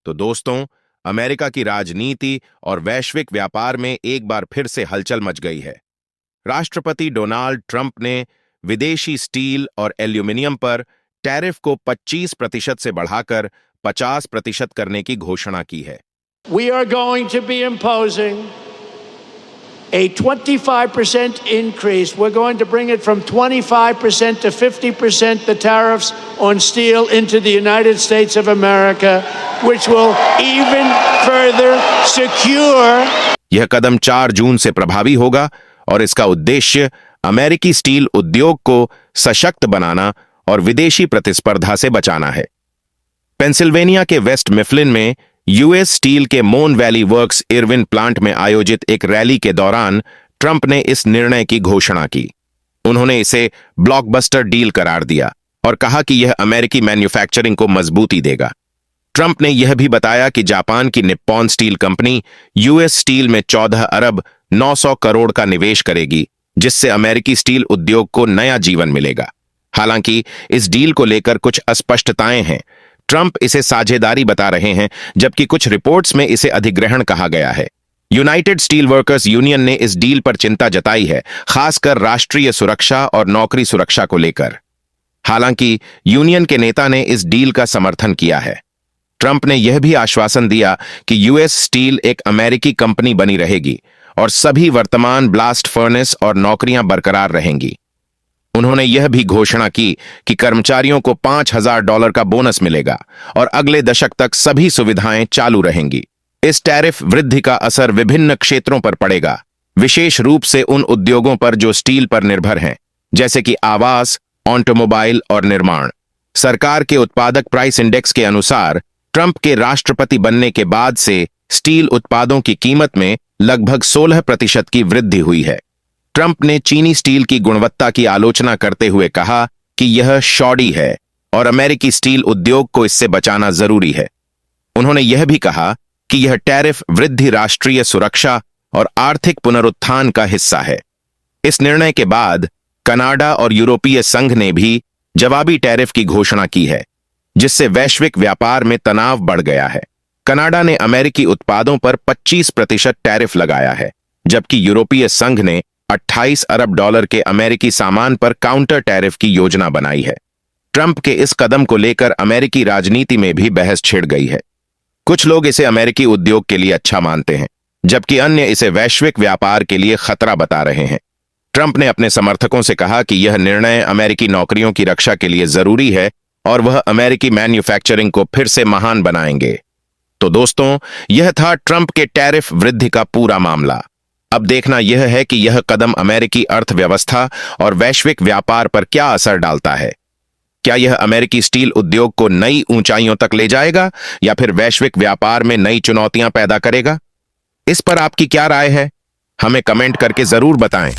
तो दोस्तों, अमेरिका की राजनीति और वैश्विक व्यापार में एक बार फिर से हलचल मच गई है। राष्ट्रपति डोनाल्ड ट्रंप ने विदेशी स्टील और एल्यूमिनियम पर टैरिफ को 25% से बढ़ाकर 50% करने की घोषणा की है। We are going to be imposing a 25% increase. We're going to bring it from 25% to 50% the tariffs on steel into the United States of America, which will even further secure. यह कदम 4 जून से प्रभावी होगा और इसका उद्देश्य अमेरिकी स्टील उद्योग को सशक्त बनाना और विदेशी प्रतिस्पर्धा से बचाना है। पेंसिल्वेनिया के वेस्ट मिफलिन में यूएस स्टील के मोन वैली वर्क्स इरविन प्लांट में आयोजित एक रैली के दौरान ट्रंप ने इस निर्णय की घोषणा की। उन्होंने इसे ब्लॉकबस्टर डील करार दिया और कहा कि यह अमेरिकी मैन्युफैक्चरिंग को मजबूती देगा। ट्रंप ने यह भी बताया कि जापान की Nippon steel company US steel में 14 अरब 900 करोड़ का निवेश करेगी, जिससे अमेरिकी स्टील उद्योग को नया जीवन मिलेगा। हालांकि इस डील को लेकर कुछ अस्पष्टताएं हैं। ट्रंप इसे साझेदारी बता रहे हैं, जबकि कुछ रिपोर्ट्स में इसे अधिग्रहण कहा गया है। यूनाइटेड स्टील वर्कर्स यूनियन ने इस डील पर चिंता जताई है, खासकर राष्ट्रीय सुरक्षा और नौकरी सुरक्षा को लेकर। हालांकि यूनियन के नेता ने इस डील का समर्थन किया है। ट्रंप ने यह भी आश्वासन दिया कि यूएस स्टील एक अमेरिकी कंपनी बनी रहेगी और सभी वर्तमान ब्लास्ट फर्नेस और नौकरियां बरकरार रहेंगी। उन्होंने यह भी घोषणा की कि कर्मचारियों को $5,000 का बोनस मिलेगा और अगले दशक तक सभी सुविधाएं चालू रहेंगी। इस टैरिफ वृद्धि का असर विभिन्न क्षेत्रों पर पड़ेगा, विशेष रूप से उन उद्योगों पर जो स्टील पर निर्भर हैं, जैसे कि आवास, ऑटोमोबाइल और निर्माण। सरकार के उत्पादक प्राइस इंडेक्स के अनुसार ट्रंप के राष्ट्रपति बनने के बाद से स्टील उत्पादों की कीमत में लगभग 16% की वृद्धि हुई है। ट्रंप ने चीनी स्टील की गुणवत्ता की आलोचना करते हुए कहा कि यह शॉडी है और अमेरिकी स्टील उद्योग को इससे बचाना जरूरी है। उन्होंने यह भी कहा कि यह टैरिफ वृद्धि राष्ट्रीय सुरक्षा और आर्थिक पुनरुत्थान का हिस्सा है। इस निर्णय के बाद कनाडा और यूरोपीय संघ ने भी जवाबी टैरिफ की घोषणा की है, जिससे वैश्विक व्यापार में तनाव बढ़ गया है। कनाडा ने अमेरिकी उत्पादों पर 25% टैरिफ लगाया है, जबकि यूरोपीय संघ ने 28 अरब डॉलर के अमेरिकी सामान पर काउंटर टैरिफ की योजना बनाई है। ट्रंप के इस कदम को लेकर अमेरिकी राजनीति में भी बहस छिड़ गई है। कुछ लोग इसे अमेरिकी उद्योग के लिए अच्छा मानते हैं, जबकि अन्य इसे वैश्विक व्यापार के लिए खतरा बता रहे हैं। ट्रंप ने अपने समर्थकों से कहा कि यह निर्णय अमेरिकी नौकरियों की रक्षा के लिए जरूरी है और वह अमेरिकी मैन्युफैक्चरिंग को फिर से महान बनाएंगे। तो दोस्तों, यह था ट्रंप के टैरिफ वृद्धि का पूरा मामला। अब देखना यह है कि यह कदम अमेरिकी अर्थव्यवस्था और वैश्विक व्यापार पर क्या असर डालता है। क्या यह अमेरिकी स्टील उद्योग को नई ऊंचाइयों तक ले जाएगा या फिर वैश्विक व्यापार में नई चुनौतियां पैदा करेगा? इस पर आपकी क्या राय है? हमें कमेंट करके जरूर बताएं।